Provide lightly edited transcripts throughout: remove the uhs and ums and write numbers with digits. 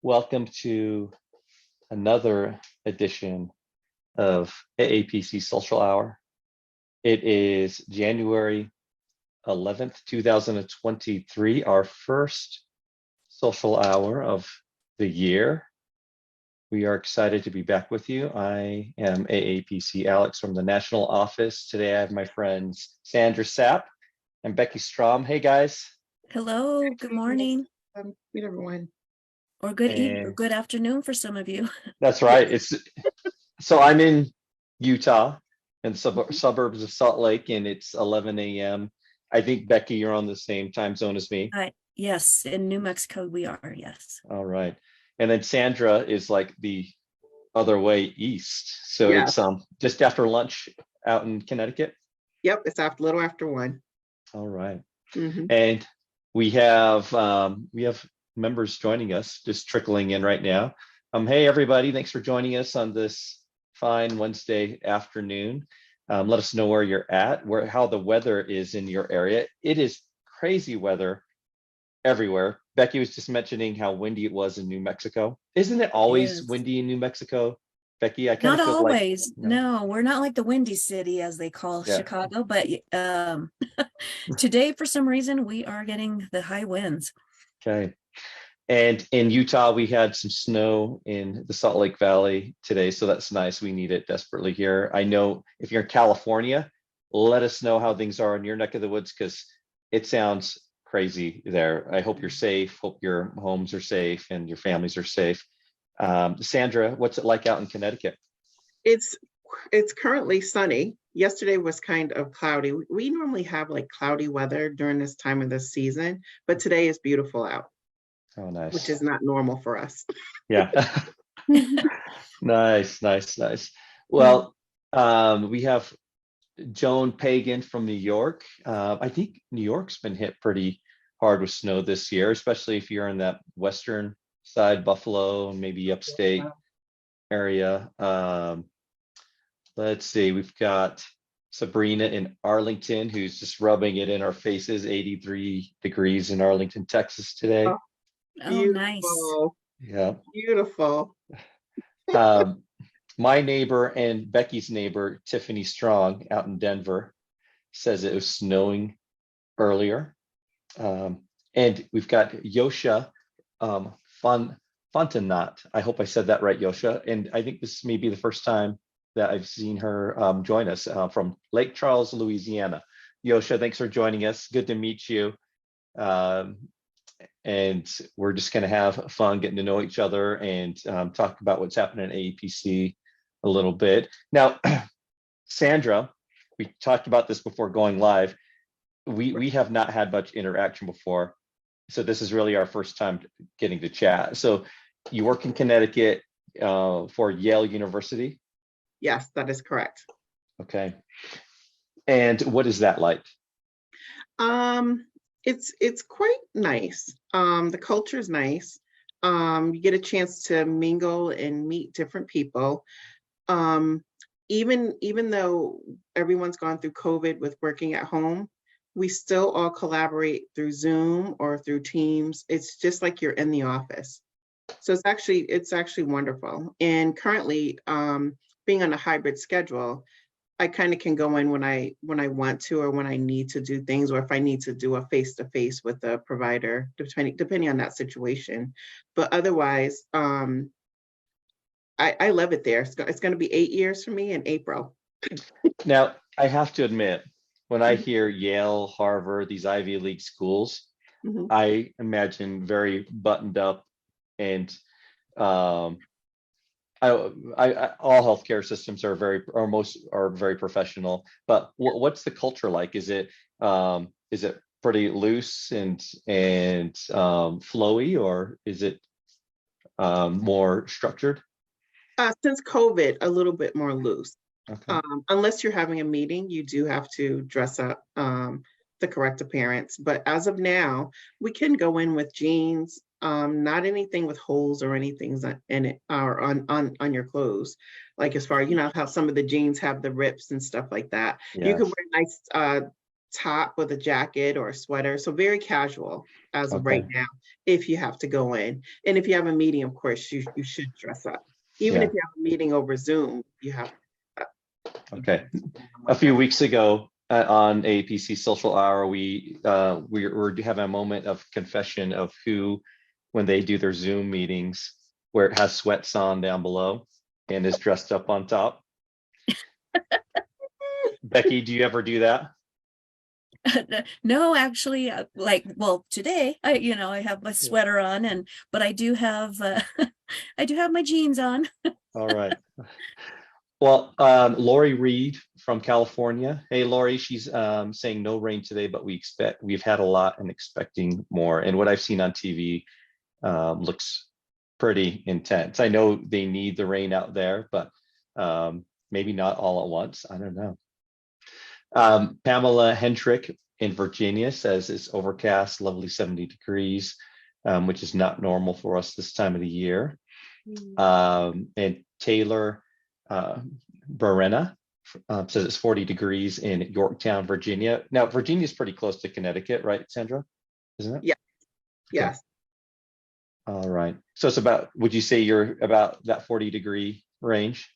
Welcome to another edition of AAPC Social Hour. It is January 11th, 2023, our first social hour of the year. We are excited to be back with you. I am AAPC Alex from the national office. Today I have my friends Sandra Sapp and Becky Strom. Hey guys. Hello, good morning. Good everyone. Or good evening, or good afternoon for some of you. That's right. So I'm in Utah in suburbs of Salt Lake, and it's 11 a.m. I think, Becky, you're on the same time zone as me. Yes, in New Mexico we are, yes. All right. And then Sandra is like the other way east. So Yeah. It's just after lunch out in Connecticut. Yep, it's a little after 1. All right. Mm-hmm. And we have members joining us, just trickling in right now. Hey everybody, thanks for joining us on this fine Wednesday afternoon. Let us know where you're at, how the weather is in your area. It is crazy weather everywhere. Becky was just mentioning how windy it was in New Mexico. Isn't it always windy in New Mexico, Becky? I kind of feel always. like No, we're not like the Windy City as they call Chicago, but today for some reason we are getting the high winds. Okay. And in Utah, we had some snow in the Salt Lake Valley today, so that's nice. We need it desperately here. I know if you're in California, let us know how things are in your neck of the woods, because it sounds crazy there. I hope you're safe. Hope your homes are safe and your families are safe. Sandra, what's it like out in Connecticut? It's currently sunny. Yesterday was kind of cloudy. We normally have like cloudy weather during this time of the season, but today is beautiful out. Oh, nice. Which is not normal for us. Yeah. Nice. Well, we have Joan Pagan from New York. I think New York's been hit pretty hard with snow this year, especially if you're in that western side, Buffalo, and maybe upstate area. Let's see, we've got Sabrina in Arlington, who's just rubbing it in our faces. 83 degrees in Arlington, Texas today. Oh, nice. Yeah. Beautiful. My neighbor and Becky's neighbor, Tiffany Strong, out in Denver, says it was snowing earlier. And we've got Yosha Fontenot. I hope I said that right, Yosha. And I think this may be the first time that I've seen her join us from Lake Charles, Louisiana. Yosha, thanks for joining us. Good to meet you. And we're just going to have fun getting to know each other and talk about what's happening at AAPC a little bit. Now, Sandra, we talked about this before going live. We have not had much interaction before, so this is really our first time getting to chat. So you work in Connecticut for Yale University? Yes, that is correct. Okay. And what is that like? It's quite nice. The culture is nice. You get a chance to mingle and meet different people. Even though everyone's gone through COVID with working at home, we still all collaborate through Zoom or through Teams. It's just like you're in the office. So it's actually wonderful. And currently, being on a hybrid schedule, I kind of can go in when I want to, or when I need to do things, or if I need to do a face-to-face with a provider, depending on that situation. But otherwise, I love it there. It's going to be 8 years for me in April. Now, I have to admit, when I hear Yale, Harvard, these Ivy League schools, I imagine very buttoned up, and all healthcare systems are very professional. But what's the culture like? Is it pretty loose and flowy, or is it more structured? Since COVID, a little bit more loose. Okay. Unless you're having a meeting, you do have to dress up the correct appearance. But as of now, we can go in with jeans, not anything with holes or anything in it or on your clothes. Like as far as, how some of the jeans have the rips and stuff like that. Yes. You can wear nice top with a jacket or a sweater. So very casual as of right Okay. now, if you have to go in. And if you have a meeting, of course, you should dress up. Even Yeah. if you have a meeting over Zoom, you have Okay. A like few that. weeks ago on AAPC Social Hour, we're having a moment of confession of who, when they do their Zoom meetings, where it has sweats on down below and is dressed up on top. Becky, do you ever do that? No, actually, well, today I have my sweater on, but I do have I do have my jeans on. All right. Well, Lori Reed from California. Hey, Lori, she's saying no rain today, but we've had a lot and expecting more. And what I've seen on TV looks pretty intense. I know they need the rain out there, but maybe not all at once. I don't know. Pamela Hendrick in Virginia says it's overcast, lovely 70 degrees, which is not normal for us this time of the year. And Taylor Berena says it's 40 degrees in Yorktown, Virginia. Now, Virginia is pretty close to Connecticut, right, Sandra? Isn't it? Yeah. Okay. Yes. All right. So it's about, would you say you're about that 40-degree range?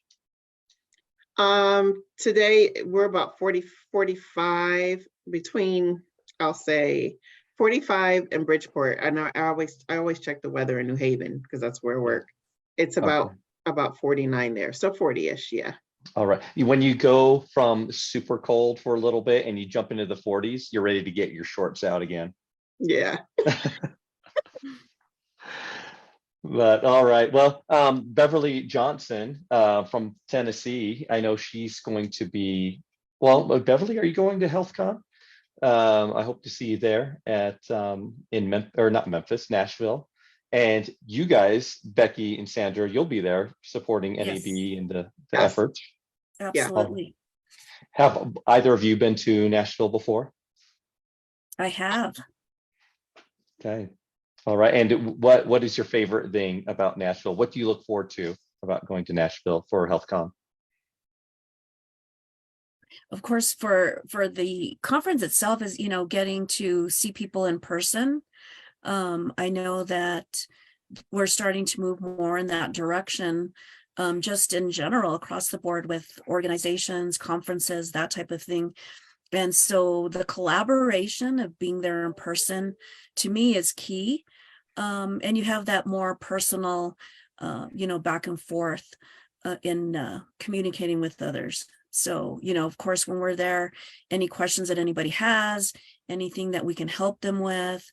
Today we're about 40, 45 between, I'll say 45 and Bridgeport. I know I always check the weather in New Haven because that's where I work. It's Okay. about 49 there. So 40-ish, yeah. All right. When you go from super cold for a little bit and you jump into the 40s, you're ready to get your shorts out again. Yeah. But all right. Well, Beverly Johnson from Tennessee, I know she's going to be, well, Beverly, are you going to Healthcon? I hope to see you there at not Memphis, Nashville. And you guys, Becky and Sandra, you'll be there supporting Yes. NAB and the Yes. efforts. Absolutely. Have either of you been to Nashville before? I have. Okay. All right. And what is your favorite thing about Nashville? What do you look forward to about going to Nashville for Healthcon? Of course, for the conference itself is, getting to see people in person. I know that we're starting to move more in that direction, just in general across the board with organizations, conferences, that type of thing. And so the collaboration of being there in person to me is key. And you have that more personal, back and forth in communicating with others. So, of course, when we're there, any questions that anybody has, anything that we can help them with,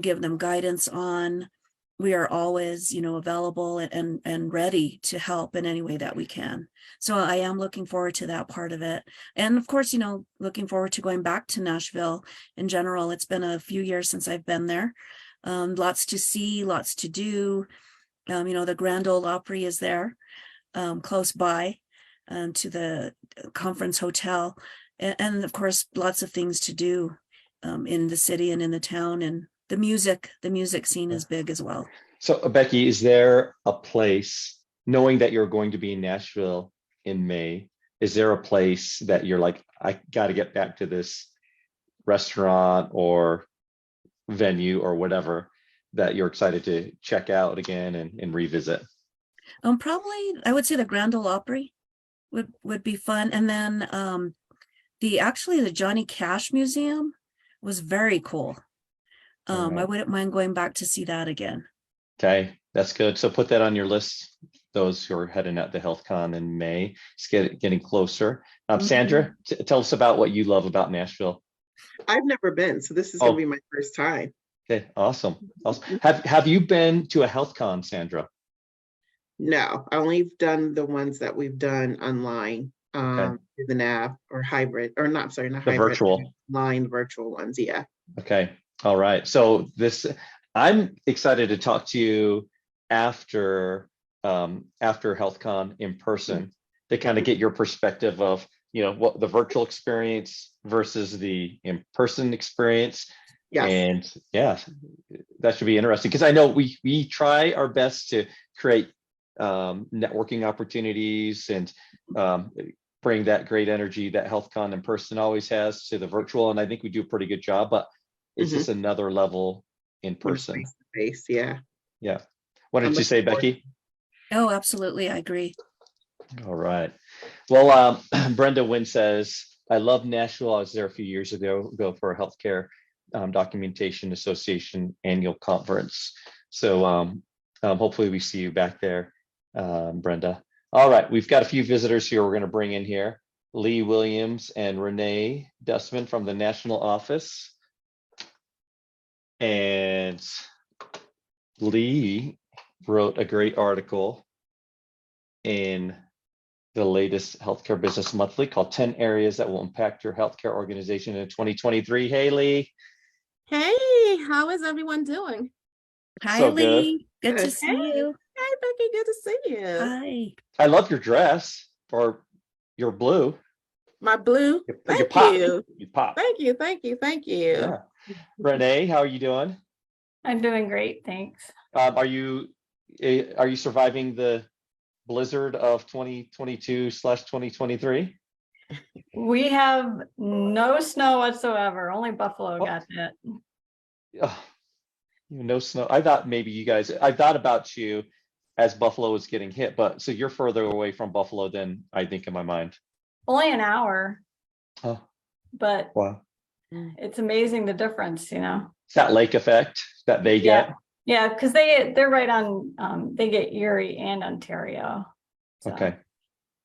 give them guidance on, we are always, available and ready to help in any way that we can. So I am looking forward to that part of it. And of course, looking forward to going back to Nashville in general. It's been a few years since I've been there. Lots to see, lots to do. The Grand Ole Opry is there, close by to the conference hotel. And of course, lots of things to do in the city and in the town, and the music scene is big as well. So Becky, is there a place, knowing that you're going to be in Nashville in May, is there a place that you're like, I got to get back to this restaurant or venue or whatever that you're excited to check out again and revisit? Probably I would say the Grand Ole Opry would be fun. And then the Johnny Cash Museum was very cool. Right. I wouldn't mind going back to see that again. Okay, that's good. So put that on your list. Those who are heading out to HealthCon in May, it's getting closer. Sandra, tell us about what you love about Nashville. I've never been, so this is going to be my first time. Okay, awesome. Have you been to a HealthCon, Sandra? No, I only done the ones that we've done online, through the NAV or hybrid, or not, sorry, not The hybrid, virtual. online virtual ones. Yeah. Okay. All right. So I'm excited to talk to you after HealthCon in person to kind of get your perspective of, what the virtual experience versus the in-person experience. Yes. And yeah, that should be interesting because I know we try our best to create networking opportunities and bring that great energy that Healthcon in person always has to the virtual. And I think we do a pretty good job, but it's just another level in person. Face, yeah. Yeah. What did I'm you say, looking forward. Becky? Oh, absolutely. I agree. All right. Well, Brenda Wynn says, I love Nashville. I was there a few years ago for a healthcare documentation association annual conference. So hopefully we see you back there, Brenda. All right, we've got a few visitors here we're going to bring in here. Lee Williams and Renee Dustman from the national office. And Lee wrote a great article in the latest Healthcare Business Monthly called 10 Areas That Will Impact Your Healthcare Organization in 2023. Hey, Lee. Hey, how is everyone doing? Hi, So good. Lee. Good to see you. Hey, Becky, good to see you. Hi. I love your dress, or your blue. My blue. You Thank pop. you. You pop. Thank you. Thank you. Thank you. Yeah. Renee, how are you doing? I'm doing great, thanks. Are you surviving the blizzard of 2022/2023? We have no snow whatsoever. Only Buffalo Oh. got that. Oh, no snow. I thought about you as Buffalo was getting hit, but so you're further away from Buffalo than I think in my mind. Only an hour, Oh, but wow. it's amazing the difference, you know. It's that lake effect that they get. Yeah, because they're right on. They get Erie and Ontario. So, Okay.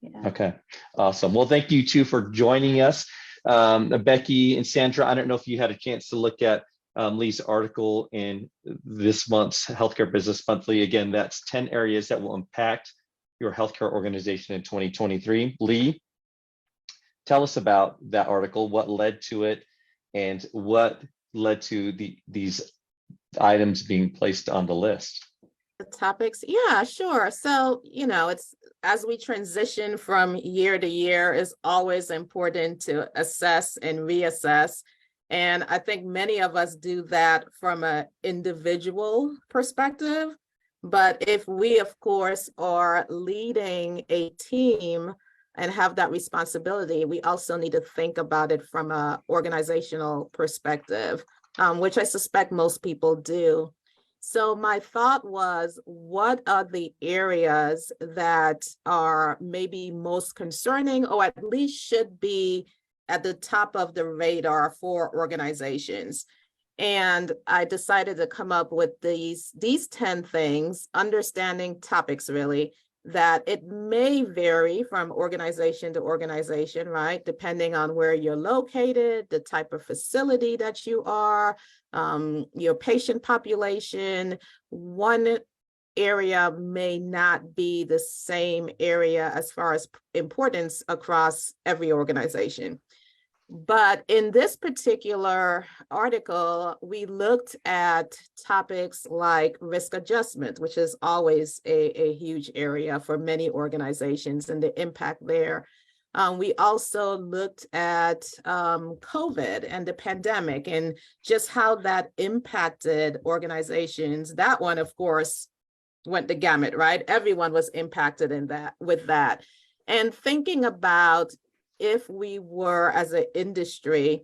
Yeah. Okay. Awesome. Well, thank you too for joining us. Becky and Sandra, I don't know if you had a chance to look at Lee's article in this month's Healthcare Business Monthly. Again, that's 10 areas that will impact your healthcare organization in 2023. Lee, tell us about that article, what led to it, and what led to these items being placed on the list. The topics, yeah, sure. So, it's as we transition from year to year, it's always important to assess and reassess. And I think many of us do that from an individual perspective. But if we, of course, are leading a team and have that responsibility, we also need to think about it from an organizational perspective, which I suspect most people do. So my thought was, what are the areas that are maybe most concerning, or at least should be at the top of the radar for organizations? And I decided to come up with these 10 things, understanding topics really, that it may vary from organization to organization, right? Depending on where you're located, the type of facility that you are, your patient population. One area may not be the same area as far as importance across every organization. But in this particular article, we looked at topics like risk adjustment, which is always a huge area for many organizations and the impact there. We also looked at COVID and the pandemic and just how that impacted organizations. That one, of course, went the gamut, right? Everyone was impacted with that. And thinking about if we were, as an industry,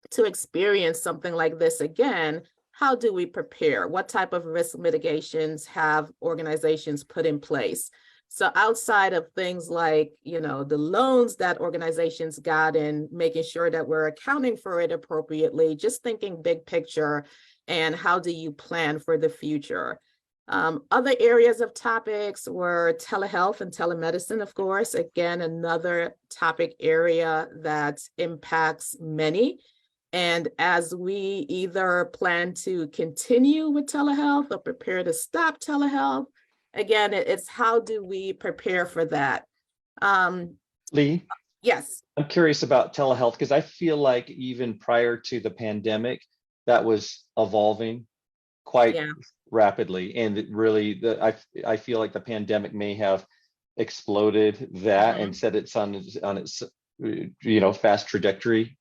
to experience something like this again, how do we prepare? What type of risk mitigations have organizations put in place? So outside of things like, the loans that organizations got and making sure that we're accounting for it appropriately, just thinking big picture and how do you plan for the future? Other areas of topics were telehealth and telemedicine, of course. Again, another topic area that impacts many. And as we either plan to continue with telehealth or prepare to stop telehealth, again, it's how do we prepare for that? Lee? Yes. I'm curious about telehealth because I feel like even prior to the pandemic, that was evolving quite rapidly, and it really, I feel like the pandemic may have exploded that and set it's on its fast trajectory.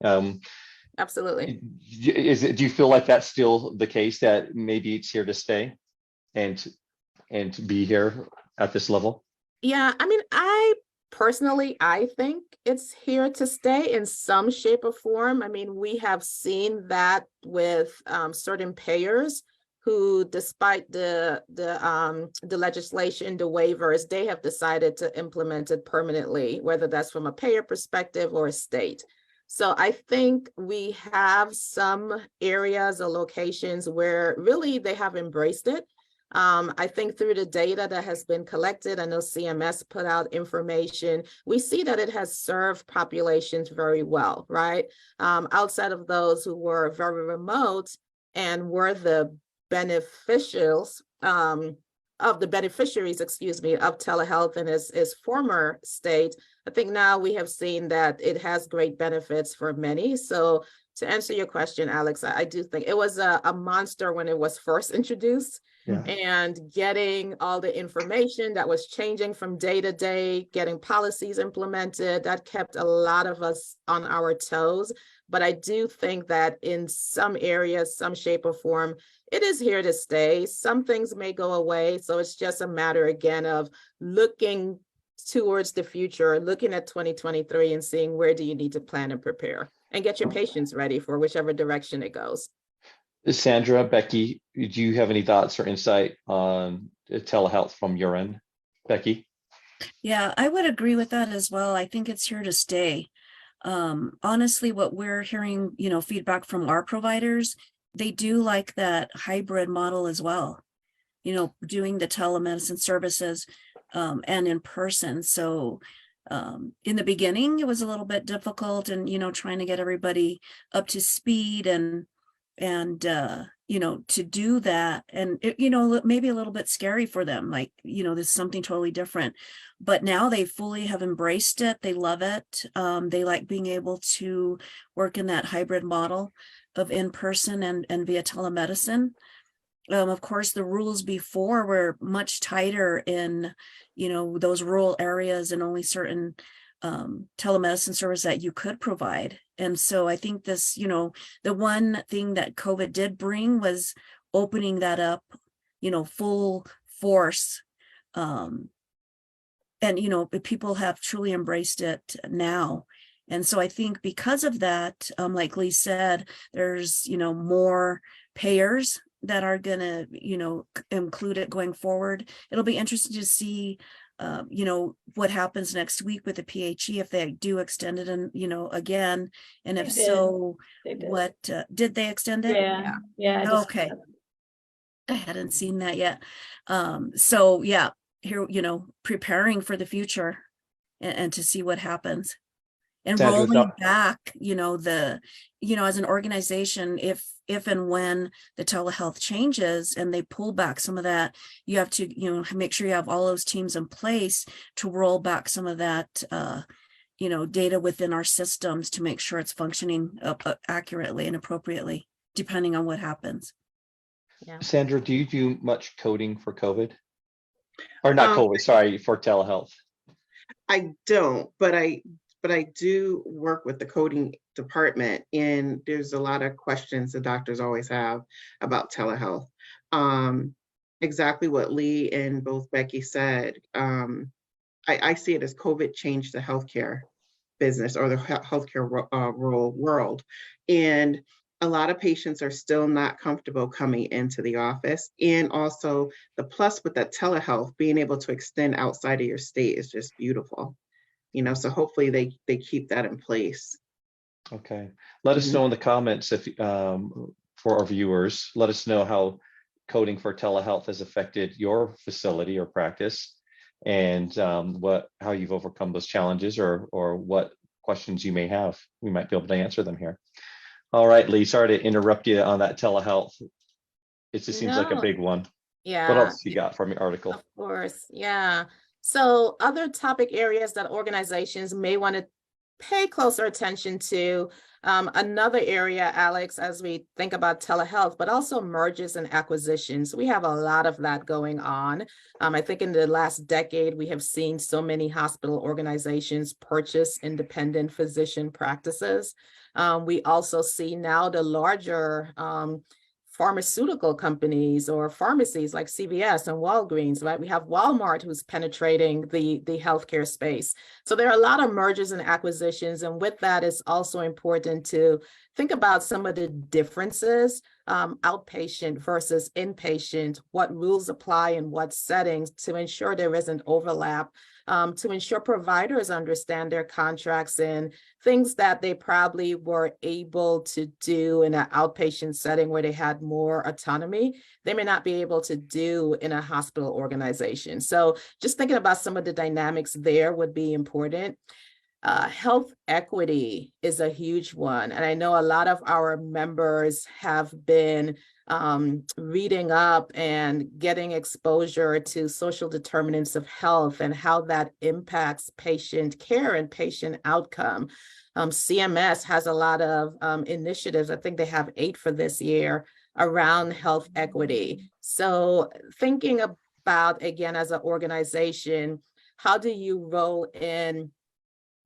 Absolutely. Do you feel like that's still the case, that maybe it's here to stay and to be here at this level? Yeah, I mean, I personally, I think it's here to stay in some shape or form. I mean, we have seen that with certain payers who, despite the legislation, the waivers, they have decided to implement it permanently, whether that's from a payer perspective or a state. So I think we have some areas or locations where really they have embraced it. I think through the data that has been collected, I know CMS put out information, we see that it has served populations very well, right? Outside of those who were very remote and were the beneficiaries, excuse me, of telehealth in its former state. I think now we have seen that it has great benefits for many. So to answer your question, Alex, I do think it was a monster when it was first introduced. Yeah. And getting all the information that was changing from day to day, getting policies implemented, that kept a lot of us on our toes. But I do think that in some areas, some shape or form, it is here to stay. Some things may go away. So it's just a matter, again, of looking towards the future, looking at 2023 and seeing where do you need to plan and prepare and get your patients ready for whichever direction it goes. Sandra, Becky, do you have any thoughts or insight on telehealth from your end? Becky? Yeah, I would agree with that as well. I think it's here to stay. Honestly, what we're hearing, feedback from our providers, they do like that hybrid model as well, doing the telemedicine services and in person. So in the beginning, it was a little bit difficult and, trying to get everybody up to speed and to do that. And, maybe a little bit scary for them, like, this is something totally different. But now they fully have embraced it. They love it. They like being able to work in that hybrid model of in-person and via telemedicine. Of course, the rules before were much tighter in, those rural areas and only certain telemedicine service that you could provide. And so I think this, the one thing that COVID did bring was opening that up, full force. And, people have truly embraced it now. And so I think because of that, like Lee said, there's, more payers that are going to, include it going forward. It'll be interesting to see, what happens next week with the PHE, if they do extend it and, again, and if so, what, did they extend it? Yeah. Okay. I hadn't seen that yet. So yeah, here, preparing for the future and to see what happens. And Sandra, rolling back, as an organization, if and when the telehealth changes and they pull back some of that, you have to, make sure you have all those teams in place to roll back some of that, data within our systems to make sure it's functioning accurately and appropriately, depending on what happens. Yeah. Sandra, do you do much coding for COVID? Or not Um, COVID, sorry, for telehealth? I don't, but I do work with the coding department, and there's a lot of questions the doctors always have about telehealth. Exactly what Lee and both Becky said. I see it as COVID changed the healthcare business or the healthcare world. And a lot of patients are still not comfortable coming into the office. And also the plus with that telehealth, being able to extend outside of your state is just beautiful. So hopefully they keep that in place. Okay. Let us know in the comments if for our viewers, let us know how coding for telehealth has affected your facility or practice, and how you've overcome those challenges or what questions you may have. We might be able to answer them here. All right, Lee, sorry to interrupt you on that telehealth. It just seems like a big one. Yeah. What else you got from your article? Of course. Yeah. So other topic areas that organizations may want to pay closer attention to, another area, Alex, as we think about telehealth, but also mergers and acquisitions. We have a lot of that going on. I think in the last decade, we have seen so many hospital organizations purchase independent physician practices. We also see now the larger pharmaceutical companies or pharmacies like CVS and Walgreens, right? We have Walmart who's penetrating the healthcare space. So there are a lot of mergers and acquisitions. And with that, it's also important to think about some of the differences, outpatient versus inpatient, what rules apply in what settings to ensure there isn't overlap, to ensure providers understand their contracts and things that they probably were able to do in an outpatient setting where they had more autonomy, they may not be able to do in a hospital organization. So just thinking about some of the dynamics there would be important. Health equity is a huge one. And I know a lot of our members have been reading up and getting exposure to social determinants of health and how that impacts patient care and patient outcome. CMS has a lot of initiatives. I think they have 8 for this year around health equity. So thinking about, again, as an organization, how do you roll in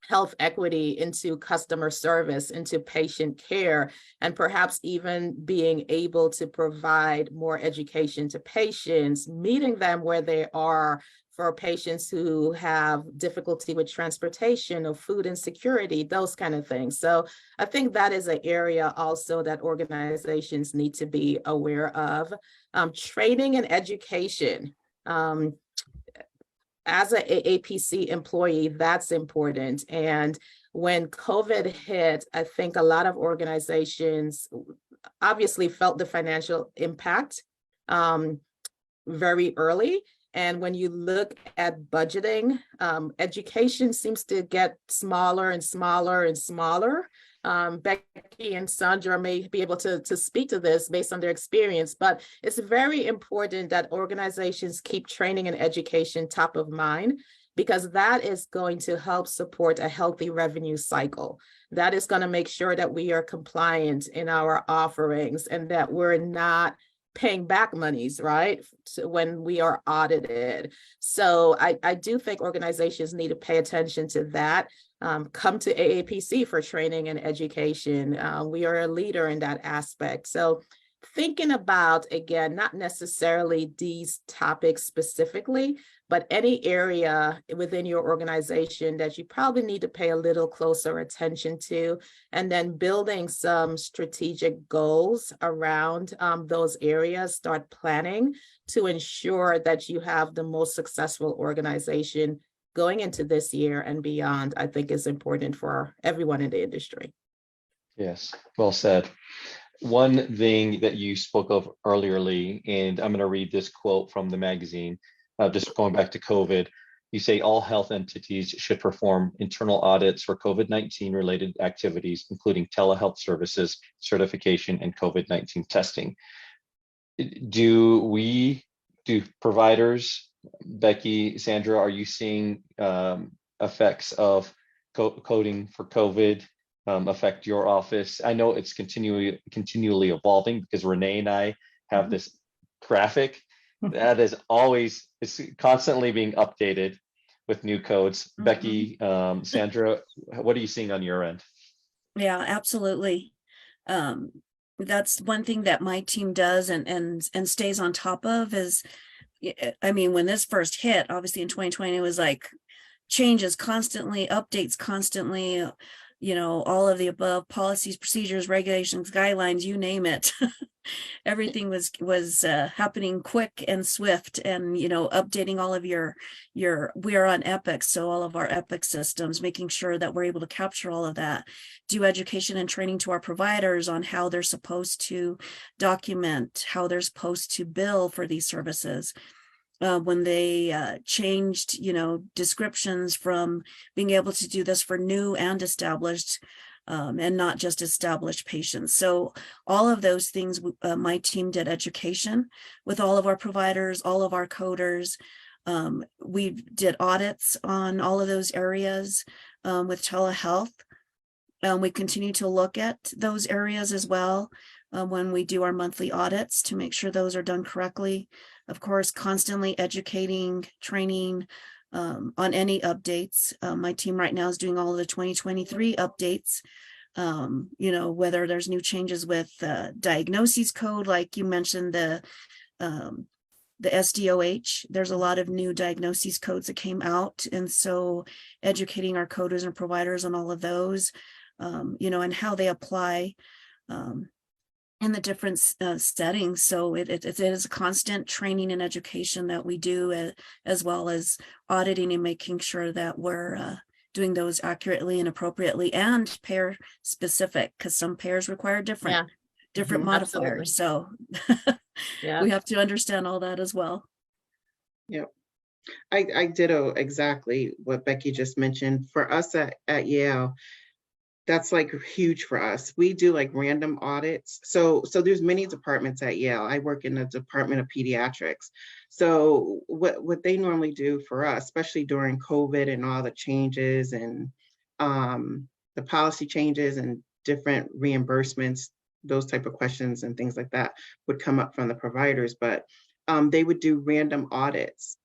health equity into customer service, into patient care, and perhaps even being able to provide more education to patients, meeting them where they are for patients who have difficulty with transportation or food insecurity, those kind of things. So I think that is an area also that organizations need to be aware of. Training and education. As an AAPC employee, that's important. And when COVID hit, I think a lot of organizations obviously felt the financial impact very early. And when you look at budgeting, education seems to get smaller and smaller and smaller. Becky and Sandra may be able to speak to this based on their experience, but it's very important that organizations keep training and education top of mind, because that is going to help support a healthy revenue cycle. That is going to make sure that we are compliant in our offerings and that we're not paying back monies, right, when we are audited. So I do think organizations need to pay attention to that. Come to AAPC for training and education. We are a leader in that aspect. So thinking about, again, not necessarily these topics specifically, but any area within your organization that you probably need to pay a little closer attention to, and then building some strategic goals around those areas, start planning to ensure that you have the most successful organization going into this year and beyond, I think is important for everyone in the industry. Yes, well said. One thing that you spoke of earlier, Lee, and I'm going to read this quote from the magazine, just going back to COVID. You say all health entities should perform internal audits for COVID-19 related activities, including telehealth services, certification, and COVID-19 testing. Do providers, Becky, Sandra, are you seeing effects of coding for COVID affect your office? I know it's continually evolving, because Renee and I have this graphic that is always, it's constantly being updated with new codes. Becky, Sandra, what are you seeing on your end? Yeah, absolutely. That's one thing that my team does and stays on top of is, I mean, when this first hit, obviously in 2020, it was like changes constantly, updates constantly, you know, all of the above, policies, procedures, regulations, guidelines, you name it. Everything was happening quick and swift, and, you know, updating all of we are on Epic. So all of our Epic systems, making sure that we're able to capture all of that, do education and training to our providers on how they're supposed to document, how they're supposed to bill for these services. When they changed, you know, descriptions from being able to do this for new and established, and not just established patients. So all of those things, my team did education with all of our providers, all of our coders. We did audits on all of those areas with telehealth. We continue to look at those areas as well when we do our monthly audits to make sure those are done correctly. Of course, constantly educating, training on any updates. My team right now is doing all of the 2023 updates You know, whether there's new changes with diagnoses code, like you mentioned, the SDOH, there's a lot of new diagnoses codes that came out. And so educating our coders and providers on all of those, you know, and how they apply in the different settings. So it is a constant training and education that we do, as well as auditing and making sure that we're doing those accurately and appropriately and pair specific, because some pairs require different Mhm. modifiers. So Yeah. we have to understand all that as well. Yep. I ditto exactly what Becky just mentioned. For us at Yale, that's like huge for us. We do like random audits. So there's many departments at Yale. I work in the Department of Pediatrics. So what they normally do for us, especially during COVID and all the changes and the policy changes and different reimbursements, those type of questions and things like that would come up from the providers, but they would do random audits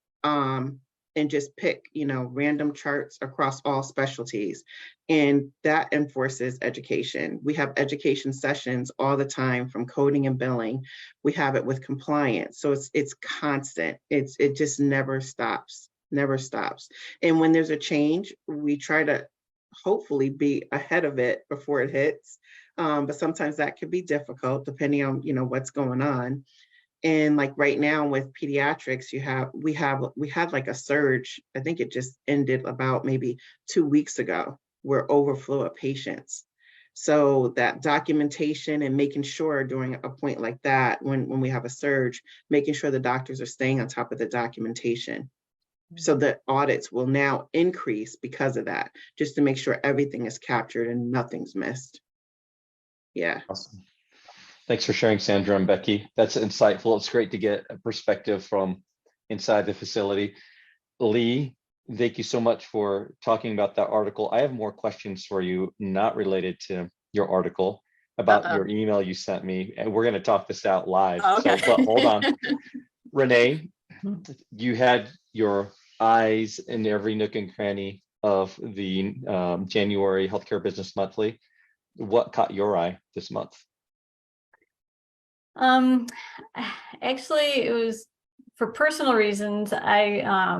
and just pick, you know, random charts across all specialties. And that enforces education. We have education sessions all the time from coding and billing. We have it with compliance. So it's constant. It just never stops, never stops. And when there's a change, we try to hopefully be ahead of it before it hits. But sometimes that can be difficult depending on, you know, what's going on. And like right now with pediatrics, we had like a surge. I think it just ended about maybe 2 weeks ago, where overflow of patients. So that documentation and making sure during a point like that, when we have a surge, making sure the doctors are staying on top of the documentation. So the audits will now increase because of that, just to make sure everything is captured and nothing's missed. Yeah. Awesome. Thanks for sharing, Sandra and Becky. That's insightful. It's great to get a perspective from inside the facility. Lee, thank you so much for talking about that article. I have more questions for you, not related to your article, about your email you sent me, and we're going to talk this out live. Oh, okay. So, but hold on. Renee, you had your eyes in every nook and cranny of the January Healthcare Business Monthly. What caught your eye this month? Actually, it was for personal reasons. I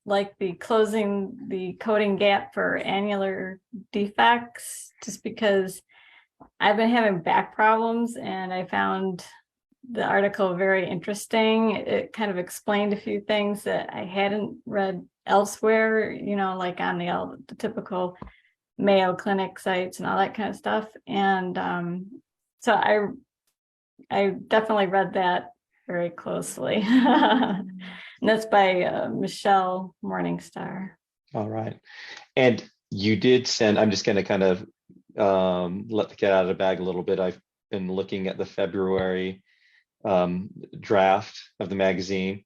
like the closing the coding gap for annular defects, just because I've been having back problems, and I found the article very interesting. It kind of explained a few things that I hadn't read elsewhere, you know, like on the typical Mayo Clinic sites and all that kind of stuff. And so I definitely read that very closely. And that's by Michelle Morningstar. All right. And you did send, I'm just going to kind of let the cat out of the bag a little bit. I've been looking at the February draft of the magazine,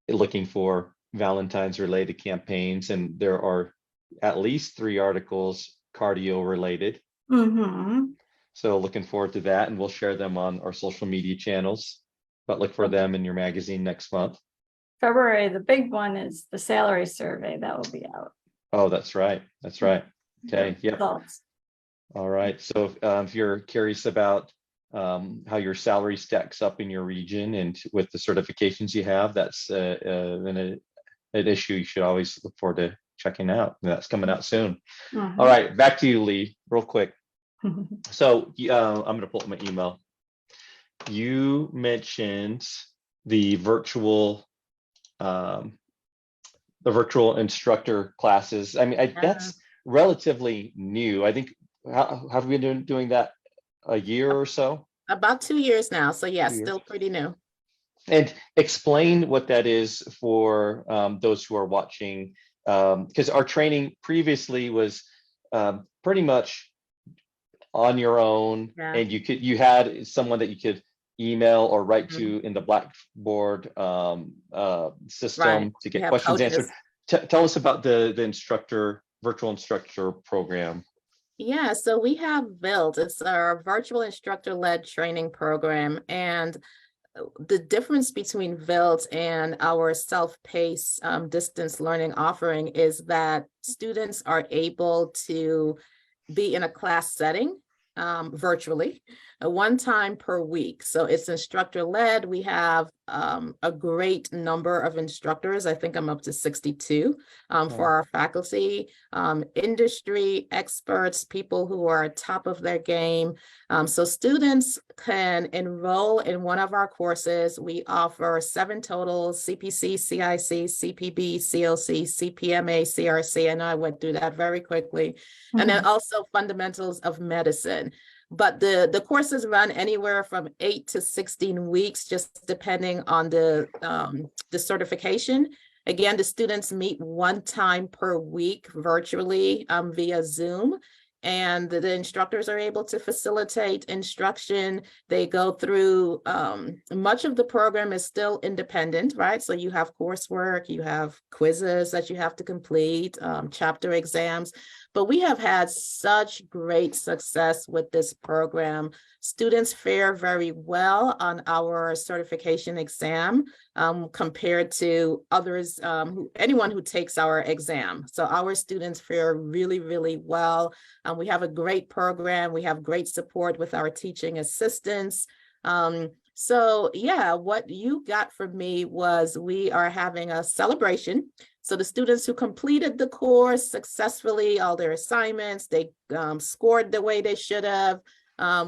looking for Valentine's related campaigns. And there are at least 3 articles cardio related. Mm-hmm. So looking forward to that, and we'll share them on our social media channels, but look for them in your magazine next month. February, the big one is the salary survey that will be out. Oh, that's right. That's right. Okay. Yep. Results. All right. So if you're curious about how your salary stacks up in your region and with the certifications you have, that's an issue you should always look forward to checking out. That's coming out soon. Mm-hmm. All right. Back to you, Lee, real quick. So I'm going to pull up my email. You mentioned the virtual instructor classes. I mean, that's relatively new. I think, how have we been doing that? A year or so? About 2 years now. So yeah, 2 years. still pretty new. And explain what that is for those who are watching, because our training previously was pretty much on your own, and you had someone that you could email or write to in the Blackboard system to get questions answered. Tell us about the virtual instructor program. Yeah, so we have built, it's our virtual instructor-led training program, and the difference between VILT and our self-paced distance learning offering is that students are able to be in a class setting virtually, one time per week. So it's instructor-led. We have a great number of instructors. I think I'm up to 62 for our faculty, industry experts, people who are top of their game. So students can enroll in one of our courses. We offer 7 totals: CPC, CIC, CPB, CLC, CPMA, CRC. I know I went through that very quickly. And then also fundamentals of medicine. But the courses run anywhere from 8 to 16 weeks, just depending on the certification. Again, the students meet one time per week virtually via Zoom. And the instructors are able to facilitate instruction. They go through, much of the program is still independent, right? So you have coursework, you have quizzes that you have to complete, chapter exams. But we have had such great success with this program. Students fare very well on our certification exam compared to others, anyone who takes our exam. So our students fare really, really well. We have a great program. We have great support with our teaching assistants. So yeah, what you got from me was we are having a celebration. So the students who completed the course successfully, all their assignments, they scored the way they should have.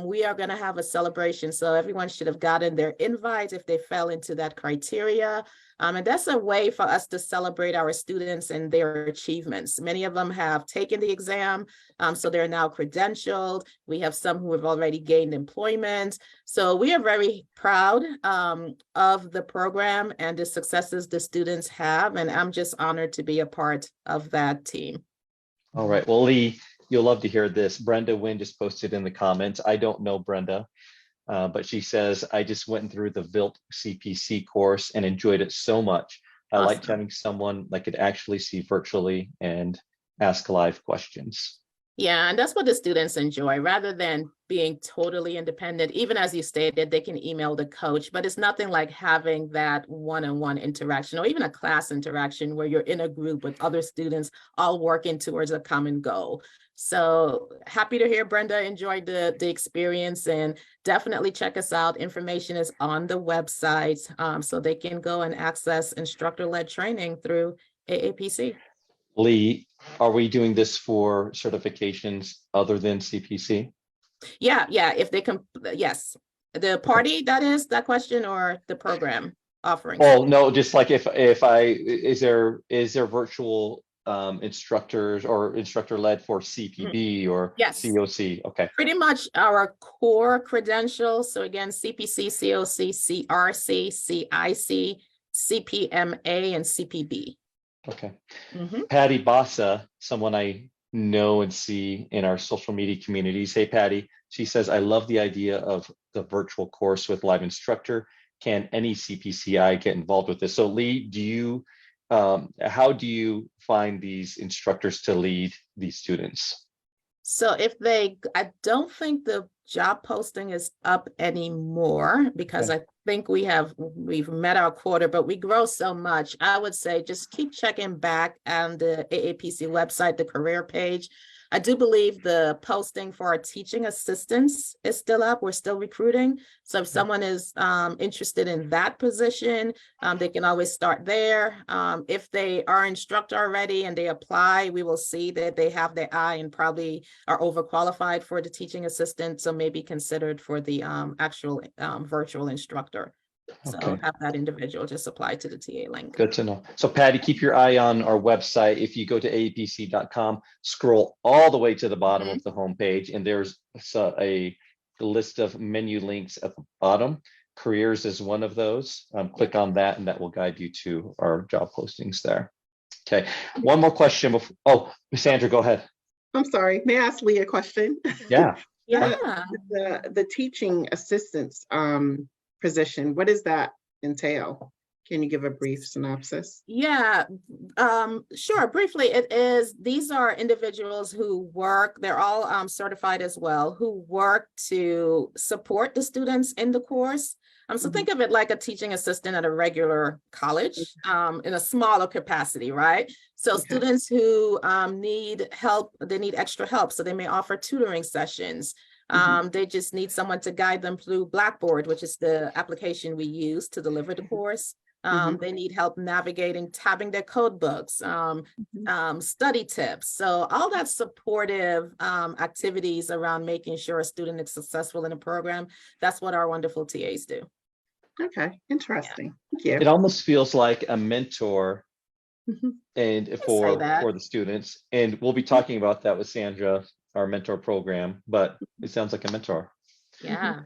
We are going to have a celebration. So everyone should have gotten their invites if they fell into that criteria. And that's a way for us to celebrate our students and their achievements. Many of them have taken the exam, so they're now credentialed. We have some who have already gained employment. So we are very proud of the program and the successes the students have. And I'm just honored to be a part of that team. All right. Well, Lee, you'll love to hear this. Brenda Wynn just posted in the comments. I don't know Brenda, but she says, I just went through the VILT CPC course and enjoyed it so much. I Awesome. liked having someone I could actually see virtually and ask live questions. Yeah, and that's what the students enjoy, rather than being totally independent. Even as you stated, they can email the coach, but it's nothing like having that one-on-one interaction or even a class interaction where you're in a group with other students all working towards a common goal. So happy to hear Brenda enjoyed the experience, and definitely check us out. Information is on the website, so they can go and access instructor-led training through AAPC. Lee, are we doing this for certifications other than CPC? Yeah, if they can, yes. The party, that is that question, or the program offering? Oh, no, just like if is there virtual instructors or instructor-led for CPB or Yes. COC? Okay. Pretty much our core credentials. So again, CPC, COC, CRC, CIC, CPMA, and CPB. Okay. Mm-hmm. Patty Bassa, someone I know and see in our social media communities. Hey, Patty. She says, I love the idea of the virtual course with live instructor. Can any CPCI get involved with this? So Lee, do you, how do you find these instructors to lead these students? So I don't think the job posting is up anymore, because Okay. I think we've met our quota, but we grow so much. I would say just keep checking back on the AAPC website, the career page. I do believe the posting for our teaching assistants is still up. We're still recruiting. So if someone is interested in that position, they can always start there. If they are instructor already and they apply, we will see that they have their eye and probably are overqualified for the teaching assistant. So maybe considered for the actual virtual instructor. So Okay. have that individual just apply to the TA link. Good to know. So Patty, keep your eye on our website. If you go to aapc.com, scroll all the way to the bottom of the homepage, and there's a list of menu links at the bottom. Careers is one of those. Click on that, and that will guide you to our job postings there. Okay. One more question before. Oh, Sandra, go ahead. I'm sorry, may I ask Lee a question? Yeah. Yeah. The teaching assistants position, what does that entail? Can you give a brief synopsis? Yeah, sure. Briefly, these are individuals who work, they're all certified as well, who work to support the students in the course. So think of it like a teaching assistant at a regular college in a smaller capacity, right? So students who need help, they need extra help. So they may offer tutoring sessions. They just need someone to guide them through Blackboard, which is the application we use to deliver the course. They need help navigating, tabbing their code books, study tips. So all that supportive activities around making sure a student is successful in a program, that's what our wonderful TAs do. Okay, interesting. Thank you. It almost feels like a mentor Mhm. and say for that. the students. And we'll be talking about that with Sandra, our mentor program, but it sounds like a mentor. Yeah,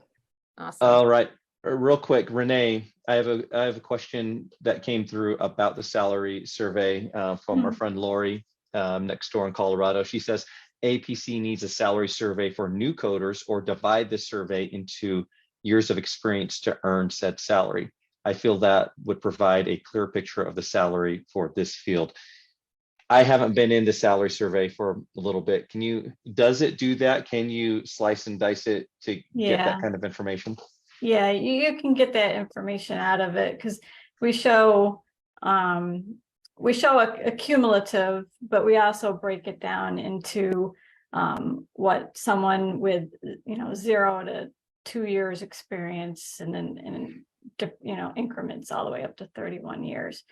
awesome. All right, real quick, Renee, I have a question that came through about the salary survey from our friend Lori next door in Colorado. She says APC needs a salary survey for new coders or divide the survey into years of experience to earn said salary. I feel that would provide a clear picture of the salary for this field. I haven't been in the salary survey for a little bit. Does it do that? Can you slice and dice it to get that kind of information? Yeah, you can get that information out of it because we show a cumulative, but we also break it down into what someone with 0 to 2 years experience, and then increments all the way up to 31 years.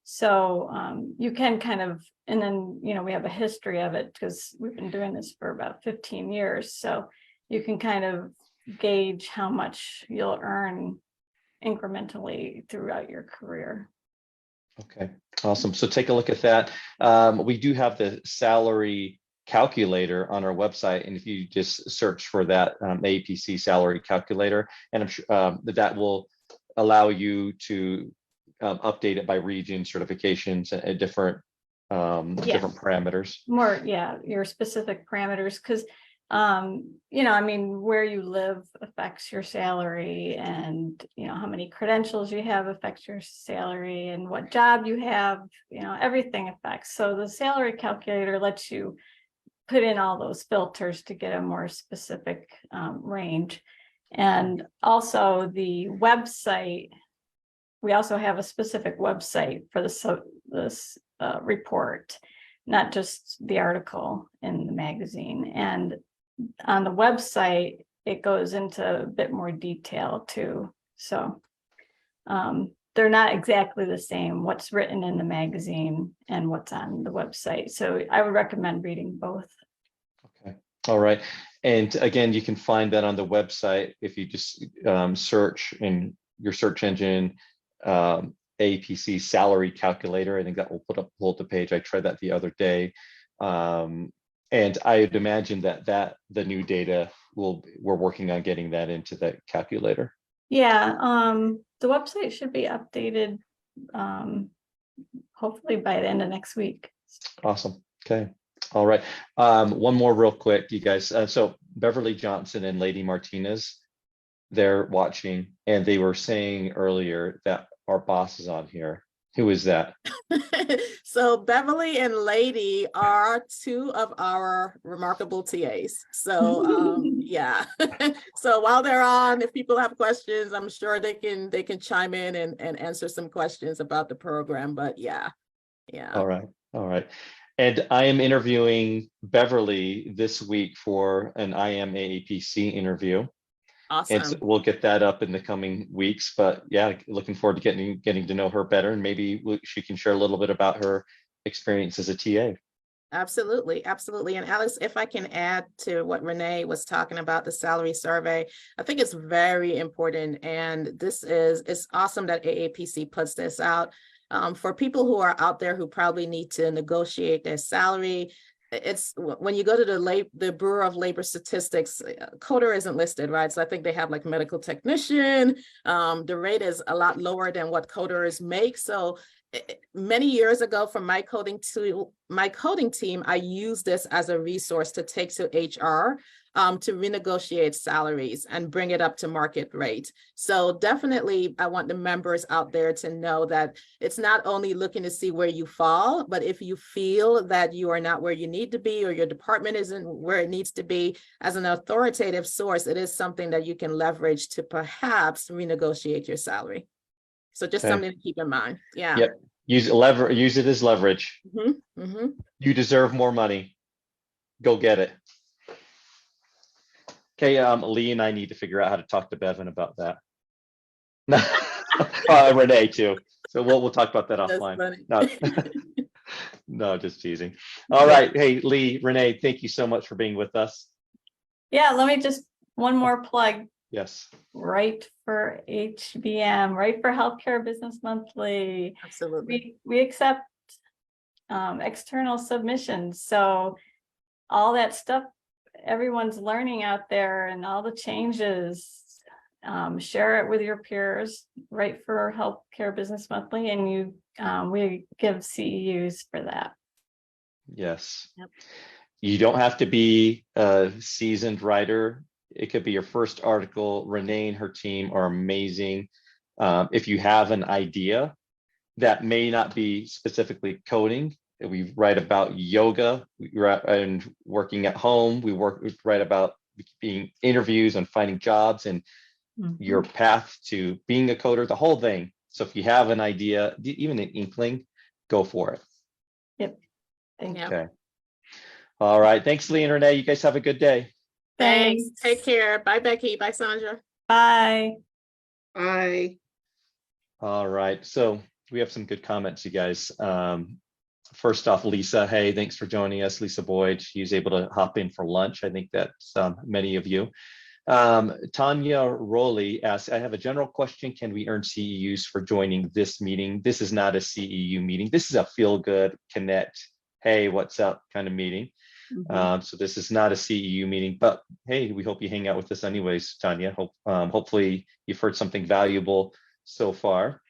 So you can kind of, and then we have a history of it because we've been doing this for about 15 years. So you can kind of gauge how much you'll earn incrementally throughout your career. Okay, awesome. So take a look at that. We do have the salary calculator on our website, and if you just search for that APC salary calculator, and I'm sure that will allow you to update it by region, certifications, and different different parameters. Your specific parameters, because where you live affects your salary, and how many credentials you have affects your salary, and what job you have, everything affects. So the salary calculator lets you put in all those filters to get a more specific range. And also the website, we also have a specific website for this report, not just the article in the magazine. And on the website, it goes into a bit more detail too. So they're not exactly the same, what's written in the magazine and what's on the website. So I would recommend reading both. Okay, all right. And again, you can find that on the website if you just search in your search engine, APC salary calculator. I think that will pull up the page. I tried that the other day. And I would imagine that the new data we're working on getting that into the calculator. Yeah, the website should be updated hopefully by the end of next week. Awesome. Okay. All right. One more real quick, you guys. So Beverly Johnson and Lady Martinez, they're watching, and they were saying earlier that our boss is on here. Who is that? So Beverly and Lady are two of our remarkable TAs. So yeah. So while they're on, if people have questions, I'm sure they can chime in and answer some questions about the program. But yeah. All right. And I am interviewing Beverly this week for an IM AAPC interview. Awesome. And we'll get that up in the coming weeks. But yeah, looking forward to getting to know her better, and maybe she can share a little bit about her experience as a TA. Absolutely. And Alex, if I can add to what Renee was talking about, the salary survey, I think it's very important. And it's awesome that AAPC puts this out. For people who are out there who probably need to negotiate their salary, it's when you go to the Bureau of Labor Statistics, coder isn't listed, right? So I think they have like medical technician. The rate is a lot lower than what coders make. So many years ago, from my coding team, I used this as a resource to take to HR to renegotiate salaries and bring it up to market rate. So definitely, I want the members out there to know that it's not only looking to see where you fall, but if you feel that you are not where you need to be, or your department isn't where it needs to be, as an authoritative source, it is something that you can leverage to perhaps renegotiate your salary. So just something to keep in mind. Yeah. Yep. Use it as leverage. Mm-hmm. Mm-hmm. You deserve more money. Go get it. Okay, Lee and I need to figure out how to talk to Bevan about that. Renee too. So we'll talk about that That's offline. funny. No, no, just teasing. All right. Hey, Lee, Renee, thank you so much for being with us. Yeah, let me just, one more plug, Yes. right for HBM, right for Healthcare Business Monthly. Absolutely. We accept external submissions. So all that stuff everyone's learning out there and all the changes, share it with your peers, right for Healthcare Business Monthly, and we give CEUs for that. Yes. Yep. You don't have to be a seasoned writer. It could be your first article. Renee and her team are amazing. If you have an idea that may not be specifically coding, we write about yoga and working at home. We write about being interviews and finding jobs and your path to being a coder, the whole thing. So if you have an idea, even an inkling, go for it. Yep. Thank you. Okay. All right. Thanks, Lee and Renee. You guys have a good day. Thanks. Take care. Bye, Becky. Bye, Sandra. Bye. Bye. All right. So we have some good comments, you guys. First off, Lisa, hey, thanks for joining us. Lisa Boyd, she was able to hop in for lunch. I think that's many of you. Tanya Rowley asks, I have a general question. Can we earn CEUs for joining this meeting? This is not a CEU meeting. This is a feel good, connect, hey, what's up kind of meeting. So this is not a CEU meeting, but hey, we hope you hang out with us anyways, Tanya. Hopefully you've heard something valuable so far.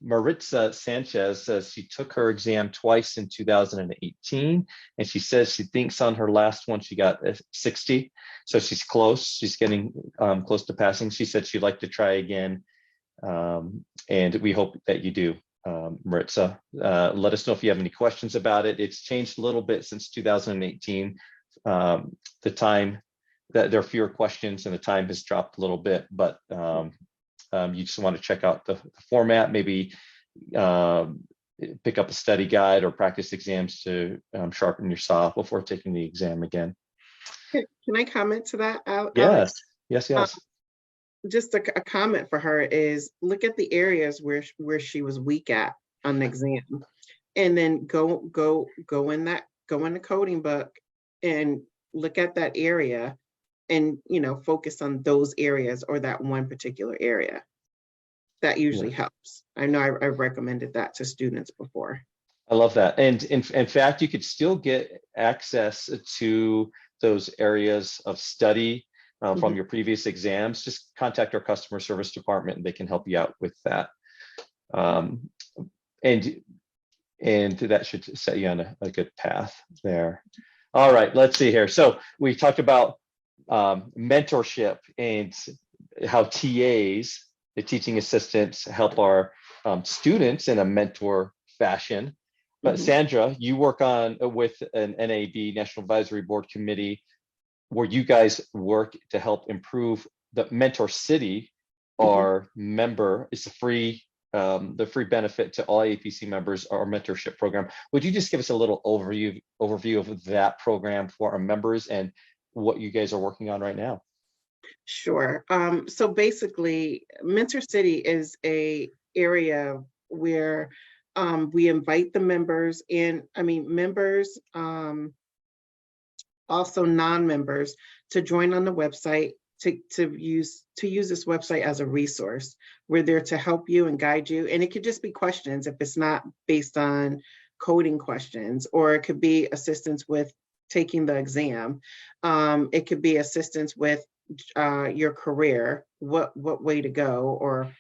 Maritza Sanchez says she took her exam twice in 2018, and she says she thinks on her last one she got a 60, so she's close. She's getting close to passing. She said she'd like to try again, and we hope that you do. Maritza, let us know if you have any questions about it. It's changed a little bit since 2018. The time that there are fewer questions and the time has dropped a little bit, but you just want to check out the format, maybe pick up a study guide or practice exams to sharpen your saw before taking the exam again. Can I comment to that, Alex? Yes. Just a comment for her is look at the areas where she was weak at on the exam, and then go in the coding book and look at that area, and focus on those areas or that one particular area. That usually helps. I know I've recommended that to students before. I love that. And in fact, you could still get access to those areas of study from your previous exams. Just contact our customer service department and they can help you out with that. And that should set you on a good path there. All right, let's see here. So we talked about mentorship and how TAs, the teaching assistants, help our students in a mentor fashion. But Sandra, you work with an NAB, National Advisory Board Committee, where you guys work to help improve the Mentor City. Our member is the free benefit to all AAPC members, our mentorship program. Would you just give us a little overview of that program for our members and what you guys are working on right now? Sure. So basically, Mentor City is a area where we invite the members members, also non-members, to join on the website, to use this website as a resource. We're there to help you and guide you. And it could just be questions if it's not based on coding questions, or it could be assistance with taking the exam. It could be assistance with your career, what way to go, or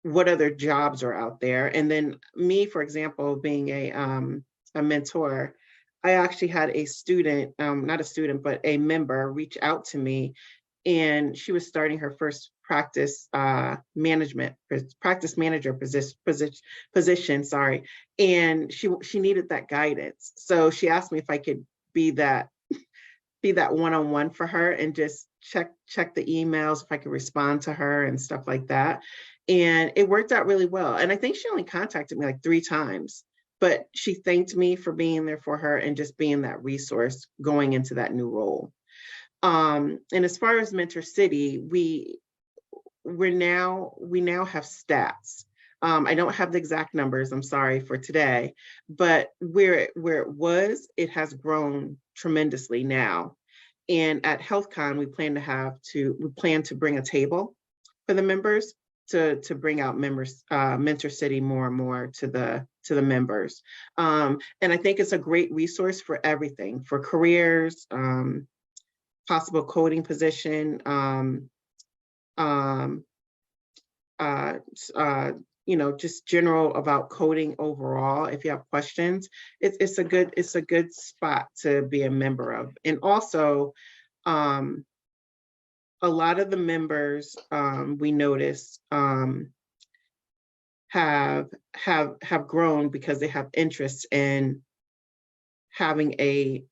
what other jobs are out there. And then me, for example, being a mentor, I actually had a student, not a student, but a member reach out to me, and she was starting her first practice manager position, sorry. And she needed that guidance. So she asked me if I could be that one-on-one for her and just check the emails, if I could respond to her and stuff like that. And it worked out really well. And I think she only contacted me like 3 times, but she thanked me for being there for her and just being that resource going into that new role. And as far as Mentor City, we now have stats. I don't have the exact numbers, I'm sorry, for today, but where it was, it has grown tremendously now. And at Healthcon, we plan to bring a table for the members to bring out members, Mentor City more and more to the members. And I think it's a great resource for everything, for careers, possible coding position, just general about coding overall. If you have questions, it's a good spot to be a member of. And also, a lot of the members we notice have grown because they have interest in having a